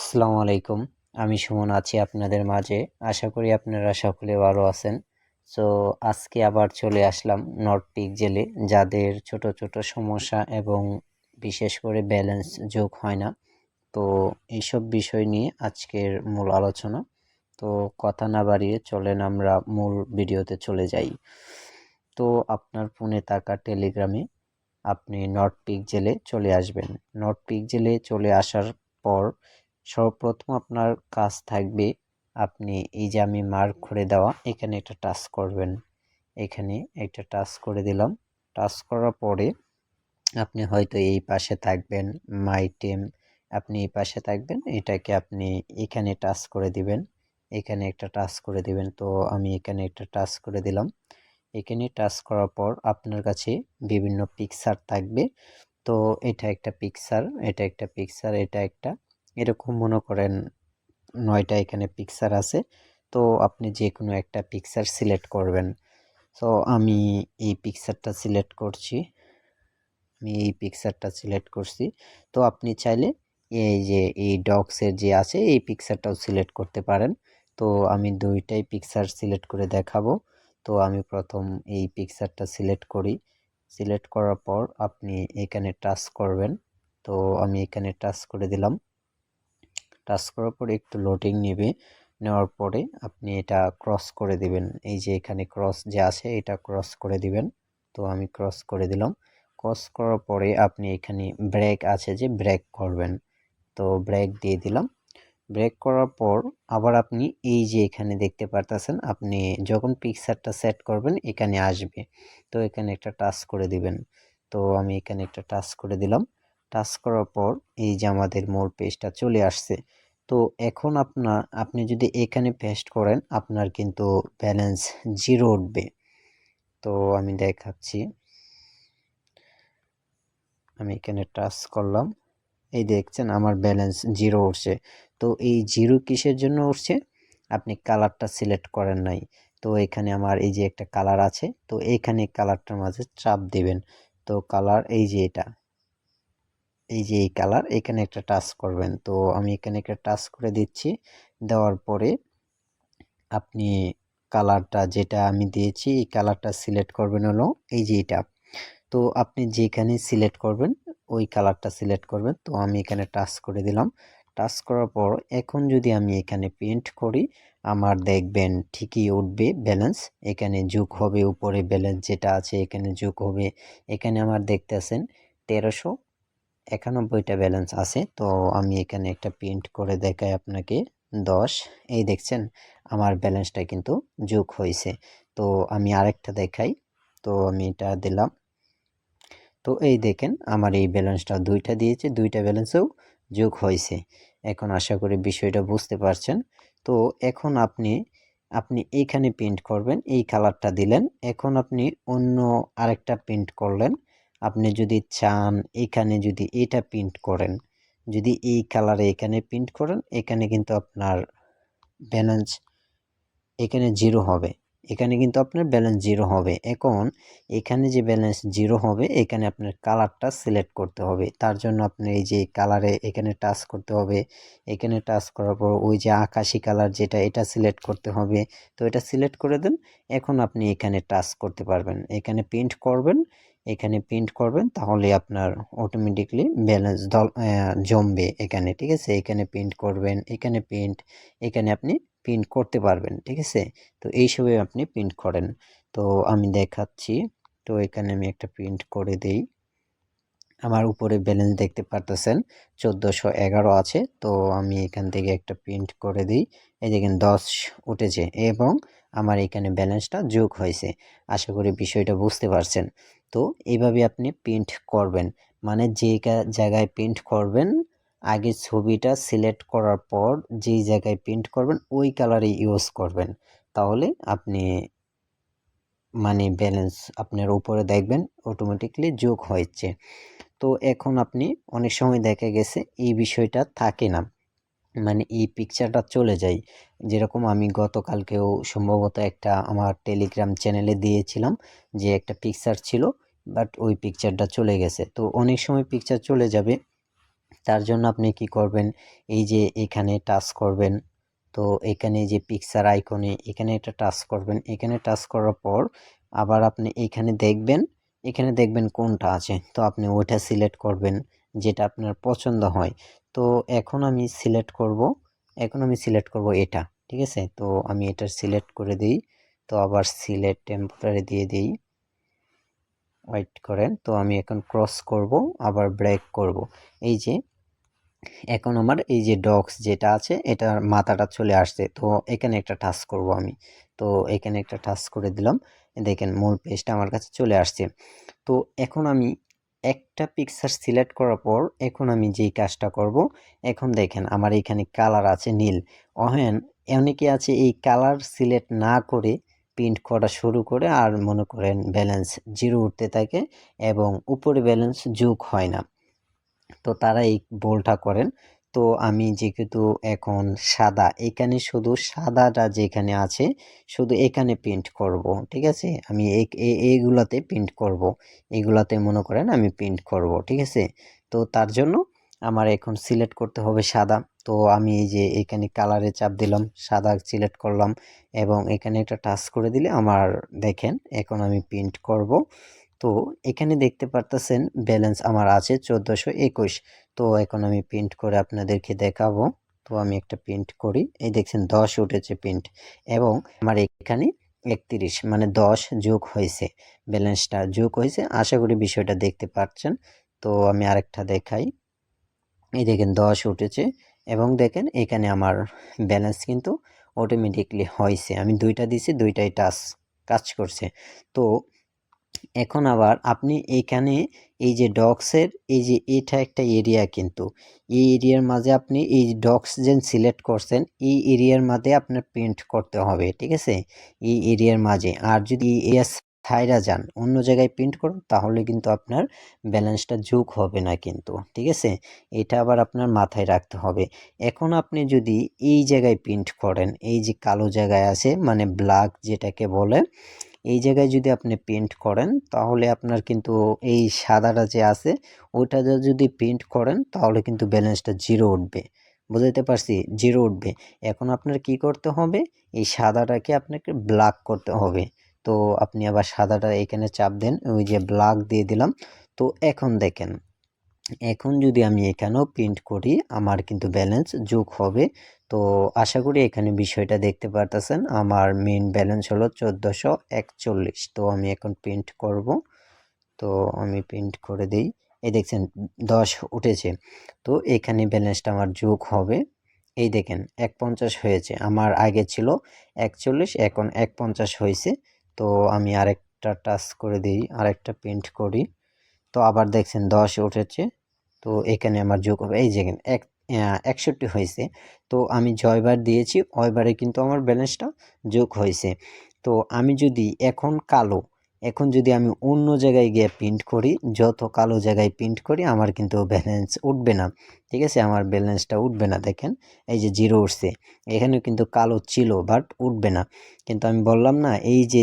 আসসালামু আলাইকুম। আমি সুমন আছি আপনাদের মাঝে। আশা করি আপনারা সকলে ভালো আছেন। সো আজকে আবার চলে আসলাম নর্থ পিক জেলে, যাদের ছোট ছোট সমস্যা এবং বিশেষ করে ব্যালেন্স যোগ হয় না। তো এইসব বিষয় নিয়ে আজকের মূল আলোচনা। তো কথা না বাড়িয়ে চলেন আমরা মূল ভিডিওতে চলে যাই। তো আপনার ফোনে থাকা টেলিগ্রামে আপনি নর্থ পিক জেলে চলে আসবেন। নর্থ পিক জেলে চলে আসার পর সর্বপ্রথম আপনার কাজ থাকবে, আপনি এই যে আমি মার্ক করে দেওয়া এখানে একটা টাচ করবেন। এখানে একটা টাচ করে দিলাম। টাচ করার পরে আপনি হয়তো এই পাশে থাকবেন, মাই টেম, আপনি এই পাশে থাকবেন, এটাকে আপনি এখানে টাচ করে দিবেন। এখানে একটা টাচ করে দিবেন। তো আমি এখানে একটা টাচ করে দিলাম। এখানে টাচ করার পর আপনার কাছে বিভিন্ন পিকচার থাকবে। তো এটা একটা পিকচার, এটা একটা পিকচার, এটা একটা, এরকম মনে করেন 9টা এখানে পিকচার আছে। তো আপনি যে কোনো একটা পিকচার সিলেক্ট করবেন। তো আমি এই পিকচারটা সিলেক্ট করছি। তো আপনি চাইলে এই যে এই ডগসের যে আছে এই পিকচারটাও সিলেক্ট করতে পারেন। তো আমি দুইটাই পিকচার সিলেক্ট করে দেখাবো। তো আমি প্রথম এই পিকচারটা সিলেক্ট করি। সিলেক্ট করার পর আপনি এখানে টাচ করবেন। তো আমি এখানে টাচ করে দিলাম। টাচ করার পরে একটু লোডিং নেবে। নেওয়ার পরে আপনি এটা ক্রস করে দিবেন। এই যে এখানে ক্রস যে আছে এটা ক্রস করে দিবেন। তো আমি ক্রস করে দিলাম। ক্রস করার পরে আপনি এখানে ব্রেক আছে যে ব্রেক করবেন। তো ব্রেক দিয়ে দিলাম। ব্রেক করার পর আবার আপনি এই যে এখানে দেখতে পারতেছেন, আপনি যখন পিকচারটা সেট করবেন এখানে আসবে। তো এখানে একটা টাচ করে দিবেন। তো আমি এখানে একটা টাচ করে দিলাম। টাচ করার পর এই যে আমাদের মূল পেজটা চলে আসছে। তো এখন আপনি যদি এখানে পেস্ট করেন আপনার কিন্তু ব্যালেন্স জিরো উঠবে। তো আমি দেখাচ্ছি। আমি এখানে টাচ করলাম। এই দেখছেন আমার ব্যালেন্স জিরো উঠছে। তো এই জিরো কিসের জন্য উঠছে? আপনি কালারটা সিলেক্ট করেন নাই। তো এখানে আমার এই যে একটা কালার আছে, তো এইখানে কালারটার মাঝে চাপ দিবেন। তো কালার এই যে এটা, এই যে এই কালার, এখানে একটা টাচ করবেন। তো আমি এখানে একটা টাচ করে দিচ্ছি। দেওয়ার পরে আপনি কালারটা যেটা আমি দিয়েছি এই কালারটা সিলেক্ট করবেন হলো এই যে এটা। তো আপনি যেখানে সিলেক্ট করবেন ওই কালারটা সিলেক্ট করবেন। তো আমি এখানে টাচ করে দিলাম। টাচ করার পর এখন যদি আমি এখানে পেইন্ট করি আমার দেখবেন ঠিকই উঠবে ব্যালেন্স। এখানে যোগ হবে, উপরে ব্যালেন্স যেটা আছে এখানে যোগ হবে। এখানে আমার দেখতেছেন 1391টা ব্যালেন্স আছে। তো আমি এখানে একটা প্রিন্ট করে দেখাই আপনাকে 10। এই দেখছেন আমার ব্যালেন্সটা কিন্তু যোগ হয়েছে। তো আমি আরেকটা দেখাই। তো আমি এটা দিলাম। তো এই দেখেন আমার এই ব্যালেন্সটা দুইটা দিয়েছে, দুইটা ব্যালেন্সেও যোগ হয়েছে। এখন আশা করি বিষয়টা বুঝতে পারছেন। তো এখন আপনি আপনি এইখানে প্রিন্ট করবেন, এই কালারটা দিলেন। এখন আপনি অন্য আরেকটা প্রিন্ট করলেন। আপনি যদি চান এখানে যদি এটা প্রিন্ট করেন, যদি এই কালারে এখানে প্রিন্ট করেন, এখানে কিন্তু আপনার ব্যালেন্স এখানে জিরো হবে। এখানে কিন্তু আপনার ব্যালেন্স জিরো হবে। এখন এখানে যে ব্যালেন্স জিরো হবে এখানে আপনার কালারটা সিলেক্ট করতে হবে। তার জন্য আপনি এই যে কালারে এখানে টাচ করতে হবে। এখানে টাচ করার পর ওই যে আকাশি কালার যেটা এটা সিলেক্ট করতে হবে। তো এটা সিলেক্ট করে দেন। এখন আপনি এখানে টাচ করতে পারবেন, এখানে প্রিন্ট করবেন। এখানে প্রিন্ট করবেন তাহলে আপনার অটোমেটিকলি ব্যালেন্স জমবে এখানে, ঠিক আছে। এখানে প্রিন্ট করবেন, এখানে প্রিন্ট, এখানে আপনি প্রিন্ট করতে পারবেন, ঠিক আছে। তো এইসবে আপনি প্রিন্ট করেন। তো আমি দেখাচ্ছি। তো এখানে আমি একটা প্রিন্ট করে দেই। আমার উপরে ব্যালেন্স দেখতে পারতেছেন 1411 আছে। তো আমি এখান থেকে একটা প্রিন্ট করে দিই। এই দেখেন 10 উঠেছে এবং আমার এখানে ব্যালেন্সটা যোগ হয়েছে। আশা করি বিষয়টা বুঝতে পারছেন। তো এইভাবে আপনি প্রিন্ট করবেন, মানে যে জায়গায় প্রিন্ট করবেন আগে ছবিটা সিলেক্ট করার পর যেই জায়গায় প্রিন্ট করবেন ওই কালারে ইউজ করবেন। তাহলে আপনি মানে ব্যালেন্স আপনার উপরে দেখবেন অটোমেটিকলি যোগ হয়েছে। তো এখন আপনি অনেক সময় দেখা গেছে এই বিষয়টা থাকে না, মানে এই পিকচারটা চলে যায়। যেরকম আমি গতকালকেও সম্ভবত একটা আমার টেলিগ্রাম চ্যানেলে দিয়েছিলাম যে একটা পিকচার ছিল, বাট ওই পিকচারটা চলে গেছে। তো অনেক সময় পিকচার চলে যাবে, তার জন্য আপনি কি করবেন, এই যে এখানে টাচ করবেন, তো এখানে যে পিকচার আইকনে এখানে একটা টাচ করবেন, এখানে টাচ করার পর আবার আপনি এখানে দেখবেন কোনটা আছে, তো আপনি ওইটা সিলেক্ট করবেন যেটা আপনার পছন্দ হয়। তো এখন আমি সিলেক্ট করব এটা, ঠিক আছে। তো আমি এটা সিলেক্ট করে দিই, তো আবার সিলেক্ট টেম্পোরারি দিয়ে দিই, ওয়েট করেন। তো আমি এখন ক্রস করব, আবার ব্রেক করব। এই যে এখন আমার এই যে ডগস যেটা আছে এটার মাথাটা চলে আসছে, তো এখানে একটা টাচ করব আমি। তো এখানে একটা টাচ করে দিলাম, দেখেন মূল পেজটা আমার কাছে চলে আসছে। তো এখন আমি একটা পিকচার সিলেক্ট করার পর এখন আমি যেই কাজটা করব, এখন দেখেন আমার এখানে কালার আছে নীল। অহেন অনেকে আছে এই কালার সিলেক্ট না করে প্রিন্ট করা শুরু করে, আর মনে করেন ব্যালেন্স জিরো উঠতে থাকে এবং উপরে ব্যালেন্স যোগ হয় না, তো তারা এই ভুলটা করেন। তো আমি যেহেতু এখন সাদা, এখানে শুধু সাদাটা যেখানে আছে শুধু এখানে প্রিন্ট করব, ঠিক আছে। আমি এইগুলাতে প্রিন্ট করব, এগুলাতে মনে করেন আমি প্রিন্ট করব, ঠিক আছে। তো তার জন্য আমার এখন সিলেক্ট করতে হবে সাদা। তো আমি এই যে এখানে কালারে চাপ দিলাম, সাদা সিলেক্ট করলাম এবং এখানে একটা টাচ করে দিলে আমার দেখেন এখন আমি প্রিন্ট করব। তো এখানে দেখতে পারতেছেন ব্যালেন্স আমার আছে 1421। তো এখন আমি প্রিন্ট করে আপনাদেরকে দেখাবো। তো আমি একটা প্রিন্ট করি, এই দেখছেন 10 উঠেছে প্রিন্ট, এবং আমার এখানে 31 মানে 10 যোগ হয়েছে, ব্যালেন্সটা যোগ হয়েছে। আশা করি বিষয়টা দেখতে পাচ্ছেন। তো আমি আরেকটা দেখাই, এই দেখেন 10 উঠেছে এবং দেখেন এখানে আমার ব্যালেন্স কিন্তু অটোমেটিকলি হয়েছে। আমি দুইটা দিছি, দুইটাই কাজ করছে। তো এখন আবার আপনি এখানে এই যে ডক্সের এই যে এটা একটা এরিয়া, কিন্তু এই এরিয়ার মাঝে আপনি এই ডক্স যে সিলেক্ট করছেন এই এরিয়ার মাঝে আপনার প্রিন্ট করতে হবে, ঠিক আছে, এই এরিয়ার মাঝে। আর যদি এরিয়া ছাইরা যান অন্য জায়গায় প্রিন্ট করুন তাহলে কিন্তু আপনার ব্যালেন্সটা যোগ হবে না কিন্তু, ঠিক আছে। এটা আবার আপনার মাথায় রাখতে হবে। এখন আপনি যদি এই জায়গায় প্রিন্ট করেন, এই যে কালো জায়গায় আছে মানে ব্ল্যাক যেটাকে বলে, এই জায়গায় যদি আপনি প্রিন্ট করেন তাহলে আপনার কিন্তু এই সাদাটা যে আছে ওইটা যদি প্রিন্ট করেন তাহলে কিন্তু ব্যালেন্সটা জিরো উঠবে, বুঝাইতে পারছি, জিরো উঠবে। এখন আপনার কি করতে হবে, এই সাদাটাকে আপনাকে ব্ল্যাক করতে হবে। তো আপনি আবার সাদাটা এখানে চাপ দেন, ওই যে ব্ল্যাক দিয়ে দিলাম। তো এখন দেখেন, এখন যদি আমি এখানেও প্রিন্ট করি আমার কিন্তু ব্যালেন্স যোগ হবে। তো আশা করি এখানে বিষয়টা দেখতে পারতেছেন, আমার মেইন ব্যালেন্স হলো 1441। তো আমি এখন প্রিন্ট করব। তো আমি প্রিন্ট করে দিই, এই দেখছেন 10 উঠেছে। তো এখানে ব্যালেন্সটা আমার যোগ হবে, এই দেখেন 150 হয়েছে, আমার আগে ছিল 41 এখন 150 হয়েছে। তো আমি আরেকটা টাচ করে দিই, আরেকটা প্রিন্ট করি। তো আবার দেখছেন 10 উঠেছে, তো এখানে আমার যোগ হবে, এই যে 61 হয়েছে। তো আমি জয়বার দিয়েছি, ওইবারে কিন্তু আমার ব্যালেন্সটা যোগ হয়েছে। তো আমি যদি এখন যদি আমি অন্য জায়গায় গিয়ে প্রিন্ট করি, যত কালো জায়গায় প্রিন্ট করি আমার কিন্তু ব্যালেন্স উঠবে না, ঠিক আছে, আমার ব্যালেন্সটা উঠবে না। দেখেন এই যে জিরো উঠছে, এখানে কিন্তু কালো ছিল বাট উঠবে না। কিন্তু আমি বললাম না, এই যে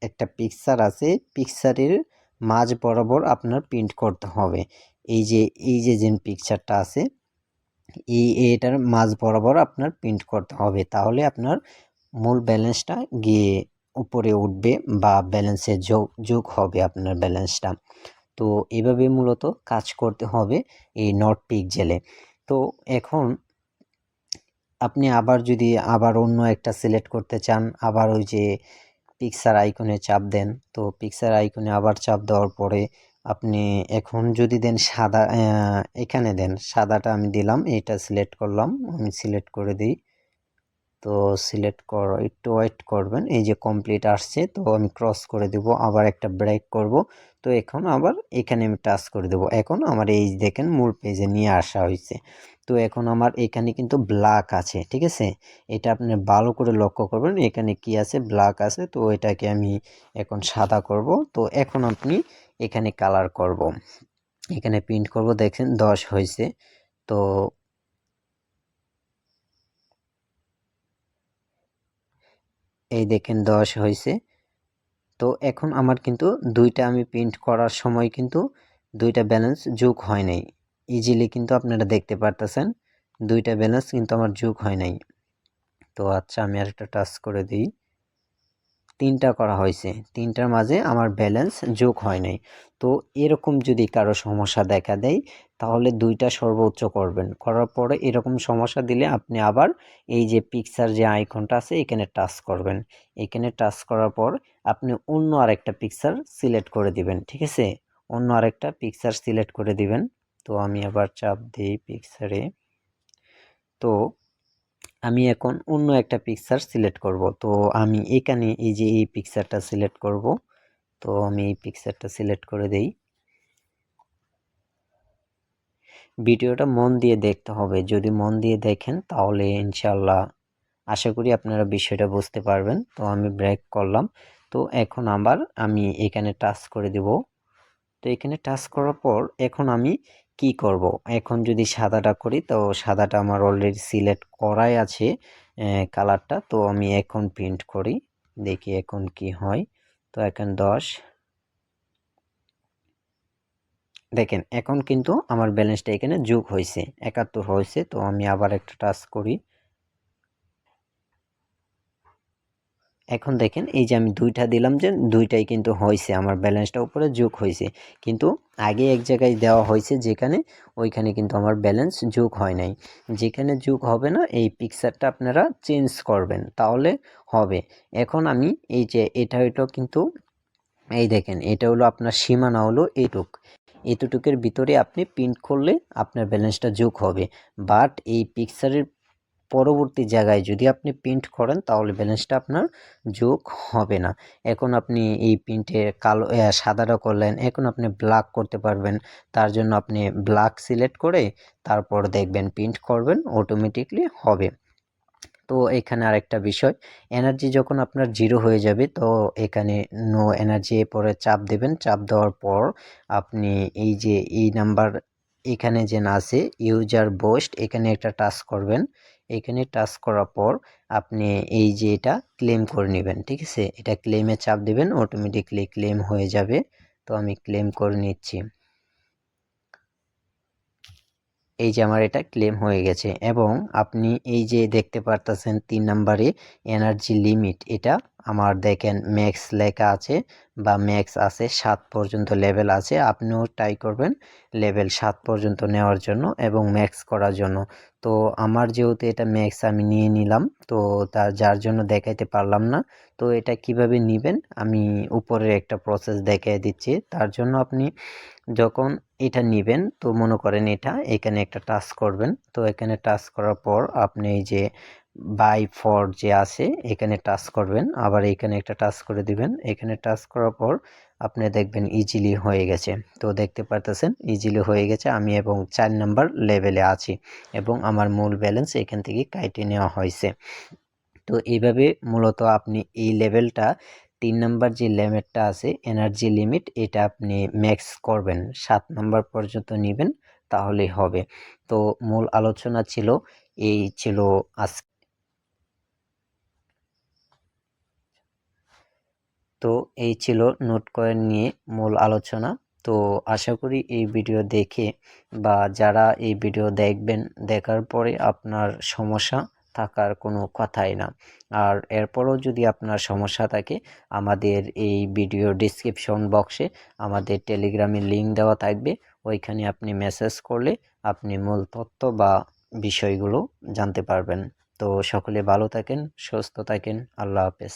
একটা পিকচার আছে, পিকচারের মাঝ বরাবর আপনার প্রিন্ট করতে হবে। এই যে পিকচারটা আছে এটার মাঝ বরাবর আপনার প্রিন্ট করতে হবে, তাহলে আপনার মূল ব্যালেন্সটা গিয়ে উপরে উঠবে বা ব্যালেন্সে যোগ হবে আপনার ব্যালেন্সটা। তো এভাবে মূলত কাজ করতে হবে এই নট পিক্সেলে। তো এখন আপনি আবার যদি আবার অন্য একটা সিলেক্ট করতে চান, আবার ওই যে পিকচার আইকনে চাপ দেন। তো পিকচার আইকনে আবার চাপ দেওয়ার পরে আপনি এখন যদি দেন সাদা, এখানে দেন সাদাটা, আমি দিলাম, এটা সিলেক্ট করলাম, আমি সিলেক্ট করে দিই। তো সিলেক্ট একটু ওয়েট করবেন, এই যে কমপ্লিট আসছে, তো আমি ক্রস করে দেব, আবার একটা ব্রেক করব। তো এখন আবার এখানে আমি টাচ করে দেব, এখন আমার এই দেখেন মূল পেজে নিয়ে আসা হয়েছে। তো এখন আমার এখানে কিন্তু ব্ল্যাক আছে, ঠিক আছে, এটা আপনি ভালো করে লক্ষ্য করবেন, এখানে কি আছে, ব্ল্যাক আছে। তো এটাকে আমি এখন সাদা করব। তো এখন আপনি এখানে কালার করব, এখানে প্রিন্ট করব, দেখেন 10 হয়েছে। তো এই দেখেন 10 হয়েছে। তো এখন আমার কিন্তু দুইটা আমি প্রিন্ট করার সময় কিন্তু দুইটা ব্যালেন্স যোগ হয় নাই, ইজিলি কিন্তু আপনারা দেখতে পারতেছেন দুইটা ব্যালেন্স কিন্তু আমার যোগ হয় নাই। তো আচ্ছা আমি আরেকটা টাচ করে দিই। 3টা করা হয়েছে, 3টার মাঝে আমার ব্যালেন্স যোগ হয় নাই। তো এরকম যদি কারো সমস্যা দেখা দেয় তাহলে 2টা সর্বোচ্চ করবেন, করার পরে এরকম সমস্যা দিলে আপনি আবার এই যে পিকচার যে আইকনটা আছে এখানে টাচ করবেন। এখানে টাচ করার পর আপনি অন্য আরেকটা পিকচার সিলেক্ট করে দিবেন, ঠিক আছে? অন্য আরেকটা পিকচার সিলেক্ট করে দিবেন। তো আমি আবার চাপ দিই পিকচারে। তো আমি এখন অন্য একটা পিকচার সিলেক্ট করব। তো আমি এখানে এই যে এই পিকচারটা সিলেক্ট করব। তো আমি এই পিকচারটা সিলেক্ট করে দেই। ভিডিওটা মন দিয়ে দেখতে হবে, যদি মন দিয়ে দেখেন তাহলে ইনশাল্লাহ আশা করি আপনারা বিষয়টা বুঝতে পারবেন। তো আমি ব্রেক করলাম। তো এখন আবার আমি এখানে টাচ করে দেব। তো এখানে টাচ করার পর এখন আমি কি করব, এখন যদি সাদাটা করি তো সাদাটা আমার অলরেডি সিলেক্ট করাই আছে কালারটা। তো আমি এখন প্রিন্ট করি, দেখি এখন কি হয়। তো এখন 10 দেখেন এখন কিন্তু আমার ব্যালেন্সটা এখানে যোগ হয়েছে, 71 হয়েছে। তো আমি আবার একটা টাচ করি। এখন দেখেন এই যে আমি 2টা দিলাম, যে 2টাই কিন্তু হয়েছে, আমার ব্যালেন্সটা উপরে যোগ হয়েছে। কিন্তু আগে এক জায়গায় দেওয়া হয়েছে যেখানে, ওইখানে কিন্তু আমার ব্যালেন্স যোগ হয় নাই। যেখানে যোগ হবে না এই পিকচারটা আপনারা চেঞ্জ করবেন তাহলে হবে। এখন আমি এই যে এটা হইলো কিন্তু এই দেখেন এটা হলো আপনার সীমানা হলো এতটুকের ভিতরে আপনি প্রিন্ট করলে আপনার ব্যালেন্সটা যোগ হবে। বাট এই পিকচারের পরবর্তী জায়গায় যদি আপনি প্রিন্ট করেন তাহলে ব্যালেন্সটা আপনার যোগ হবে না। এখন আপনি এই প্রিন্টে কালো সাদাটা করলেন, এখন আপনি ব্ল্যাক করতে পারবেন। তার জন্য আপনি ব্ল্যাক সিলেক্ট করে তারপর দেখবেন প্রিন্ট করবেন, অটোমেটিকলি হবে। তো এখানে আরেকটা বিষয়, এনার্জি যখন আপনার 0 হয়ে যাবে তো এখানে নো এনার্জি পরে চাপ দেবেন। চাপ দেওয়ার পর আপনি এই যে এই নাম্বার এখানে যে আছে ইউজার বোস্ট, এখানে একটা টাচ করবেন। এখানে টাচ করার পর আপনি এই যে এটা ক্লেম করে নেবেন, ঠিক আছে? এটা ক্লেমে চাপ দেবেন, অটোমেটিকলি ক্লেম হয়ে যাবে। তো আমি ক্লেম করে নিচ্ছি। এই যে আমার এটা ক্লেম হয়ে গেছে। এবং আপনি এই যে দেখতে পারতেছেন 3 নাম্বারে এনার্জি লিমিট, এটা আমার দেখেন ম্যাক্স লেখা আছে বা ম্যাক্স আছে, 7 পর্যন্ত লেভেল আছে। আপনিও ট্রাই করবেন লেভেল 7 পর্যন্ত নেওয়ার জন্য এবং ম্যাক্স করার জন্য। তো আমার যেহেতু এটা ম্যাক্স আমি নিয়ে নিলাম, তো যার জন্য দেখাইতে পারলাম না। তো এটা কিভাবে নেবেন আমি উপরের একটা প্রসেস দেখিয়ে দিচ্ছি। তার জন্য আপনি যখন এটা নিবেন তো মনে করেন এটা এখানে একটা টাচ করবেন। তো এখানে টাচ করার পর আপনি এই যে বাই ফর যে আছে এখানে টাচ করবেন, আবার এখানে একটা টাচ করে দিবেন। এখানে টাচ করার পর আপনি দেখবেন ইজিলি হয়ে গেছে। তো দেখতে পারতেছেন ইজিলি হয়ে গেছে, আমি এবং 4 নাম্বার লেভেলে আছি এবং আমার মূল ব্যালেন্স এখান থেকে কাইটে নেওয়া হয়েছে। তো এইভাবে মূলত আপনি এই লেভেলটা 3 নাম্বার যে লিমিটটা আছে এনার্জি লিমিট, এটা আপনি ম্যাক্স করবেন, 7 নাম্বার পর্যন্ত নেবেন তাহলেই হবে। তো মূল আলোচনা ছিল এই ছিল আজ। তো এই ছিল নোট কয়েন নিয়ে মূল আলোচনা। তো আশা করি এই ভিডিও দেখে বা যারা এই ভিডিও দেখবেন, দেখার পরে আপনার সমস্যা থাকার কোনো কথাই না। আর এরপরও যদি আপনার সমস্যা থাকে আমাদের এই ভিডিও ডিসক্রিপশন বক্সে আমাদের টেলিগ্রামের লিঙ্ক দেওয়া থাকবে, ওইখানে আপনি মেসেজ করলে আপনি মূল তথ্য বা বিষয়গুলো জানতে পারবেন। তো সকলে ভালো থাকেন, সুস্থ থাকেন, আল্লাহ হাফেজ।